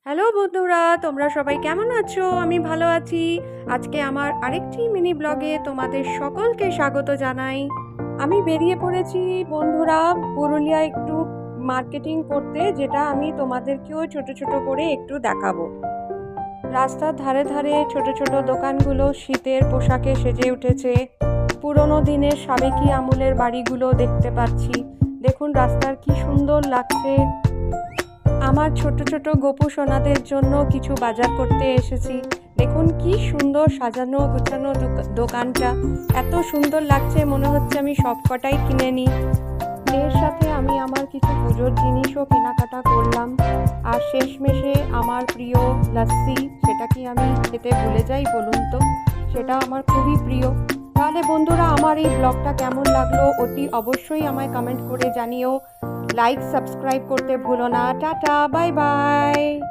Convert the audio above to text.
Hello বন্ধুরা, তোমরা সবাই কেমন আছো? আমি ভালো আছি। আজকে আমার আরেকটি মিনি ব্লগে তোমাদের সকলকে স্বাগত জানাই। আমি বেরিয়ে পড়েছি বন্ধুরা পুরুলিয়া একটু মার্কেটিং করতে, যেটা আমি তোমাদেরকেও ছোট ছোট করে একটু দেখাবো। রাস্তার ধারে ধারে ছোট ছোট দোকানগুলো শীতের পোশাকে সেজে উঠেছে। পুরনো দিনের সাবেকি আমলের বাড়িগুলো দেখতে পাচ্ছি। দেখুন রাস্তার কি সুন্দর লাগছে। আমার ছোট ছোট গোপু সোনাদের জন্য কিছু বাজার করতে এসেছি। দেখুন কি সুন্দর সাজানো গোছানো দোকানটা, এত সুন্দর লাগছে, মনে হচ্ছে আমি সব কটাই কিনে নিই। এর সাথে আমি আমার কিছু পুজোর জিনিসও কেনাকাটা করলাম। আর শেষমেশে আমার প্রিয় লাস্সি, সেটা কি আমি খেতে ভুলে যাই বলুন তো? সেটা আমার খুবই প্রিয়। তাহলে বন্ধুরা, আমার এই ব্লগটা কেমন লাগলো অতি অবশ্যই আমায় কমেন্ট করে জানিও। লাইক সাবস্ক্রাইব করতে ভুলো না। Tata, bye bye.